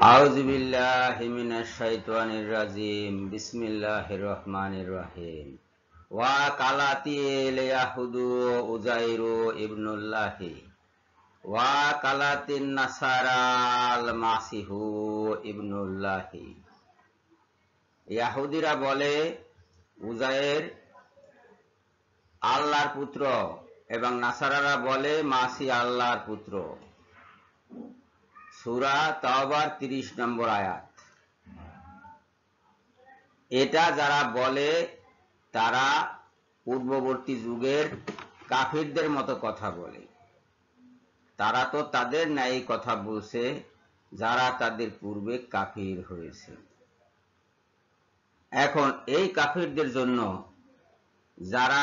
আউযু বিল্লাহি মিনাশ শাইতানির রাজিম বিসমিল্লাহির রহমানির রহিম ওয়া কালাতিল ইয়াহুদু উজাইরু ইবনুল্লাহি ওয়া কালাতিন নাসারাল মাসিহু ইবনুল্লাহি। ইয়াহুদিরা বলে উজাইর আল্লাহর পুত্র এবং নাসারারা বলে মাসি আল্লাহর পুত্র। সূরা তাওবার 30 নম্বর আয়াত। এটা যারা বলে তারা পূর্ববর্তী যুগের কাফিরদের মতো কথা বলে। তারা তো তাদের ন্যায় কথা বলছে যারা তাদের পূর্বে কাফির হয়েছে। এখন এই কাফিরদের জন্য যারা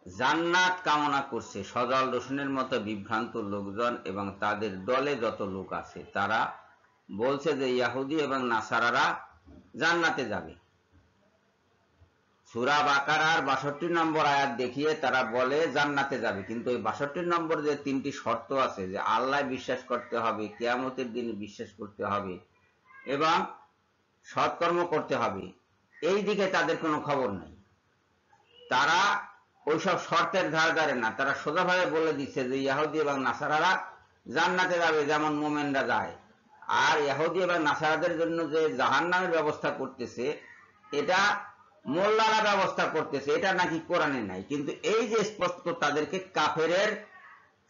জান্নাত কামনা করছে, সজল রসুনের মতো বিভ্রান্ত লোকজন এবং তাদের দলে যত লোক আছে, তারা বলছে যে ইহুদি এবং নাসারারা জান্নাতে যাবে। সূরা বাকারার 62 নম্বর আয়াত দেখিয়ে তারা বলে জান্নাতে যাবে, কিন্তু ওই 62 নম্বর যে 3টি শর্ত আছে, যে আল্লাহ বিশ্বাস করতে হবে, কিয়ামতের দিন বিশ্বাস করতে হবে এবং সৎকর্ম করতে হবে, এই দিকে তাদের কোনো খবর নেই। তারা ওইসব শর্তের ধারে না, তারা সোজাভাবে বলে দিচ্ছে যে ইহুদি এবং নাসারারা জান্নাতে যাবে যেমন মুমিনরা যায়। আর ইহুদি এবং নাসারাদের জন্য যে জাহান্নামের ব্যবস্থা করতেছে, এটা মোল্লারা ব্যবস্থা করতেছে, এটা নাকি কোরআনে নাই। কিন্তু এই যে স্পষ্ট তাদেরকে কাফেরের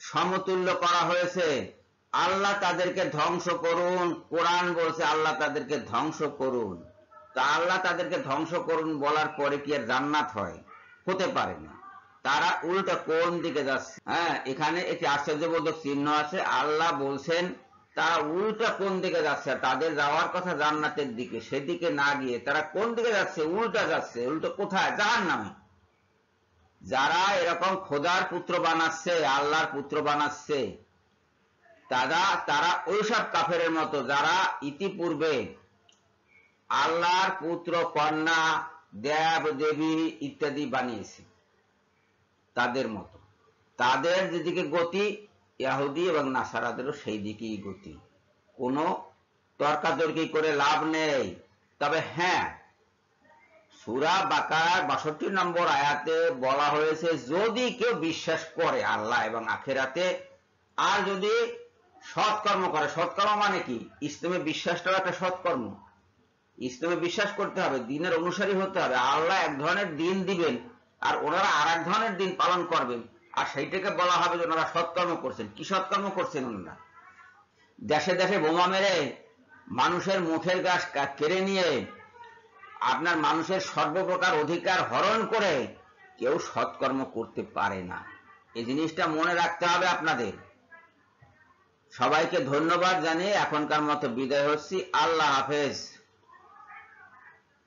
সমতুল্য করা হয়েছে, আল্লাহ তাদেরকে ধ্বংস করুন, কোরআন বলছে আল্লাহ তাদেরকে ধ্বংস করুন। তা আল্লাহ তাদেরকে ধ্বংস করুন বলার পরে কি আর জান্নাত হয়? হতে পারে না। তারা উল্টা কোন দিকে যাচ্ছে? হ্যাঁ, এখানে একটি আশ্চর্যবোধক চিহ্ন আছে। আল্লাহ বলছেন তারা উল্টা কোন দিকে যাচ্ছে, তাদের যাওয়ার কথা জান্নাতের দিকে, সেদিকে না গিয়ে তারা কোন দিকে যাচ্ছে? উল্টা যাচ্ছে। উল্টো কোথায়? জাহান্নামে। যারা এরকম খোদার পুত্র বানাচ্ছে, আল্লাহর পুত্র বানাচ্ছে, তারা ওইসব কাফেরের মতো যারা ইতিপূর্বে আল্লাহর পুত্র, কন্যা, দেব দেবী ইত্যাদি বানিয়েছে, তাদের মতো। তাদের যেদিকে গতি, ইহুদি এবং নাসারাদেরও সেই দিকেই গতি। কোনো তর্কাতর্কি করে লাভ নেই। তবে হ্যাঁ, সূরা বাকারার 62 নম্বর আয়াতে বলা হয়েছে যদি কেউ বিশ্বাস করে আল্লাহ এবং আখিরাতে, আর যদি সৎকর্ম করে। সৎকর্ম মানে কি? ইসলামে বিশ্বাসটাও একটা সৎকর্ম। ইসলামে বিশ্বাস করতে হবে, দিনের অনুসারী হতে হবে। আল্লাহ এক ধরনের দিন দিবেন আর ওনারা আর এক ধরনের দিন পালন করবেন, আর সেইটাকে বলা হবে যে ওনারা সৎকর্ম করছেন। কি সৎকর্ম করছেন? ওনারা দেশে দেশে বোমা মেরে মানুষের মুখের গাছ কেড়ে নিয়ে আপনার মানুষের সর্বপ্রকার অধিকার হরণ করে কেউ সৎকর্ম করতে পারে না। এই জিনিসটা মনে রাখতে হবে আপনাদের। সবাইকে ধন্যবাদ জানিয়ে এখনকার মতো বিদায় হচ্ছি। আল্লাহ হাফেজ।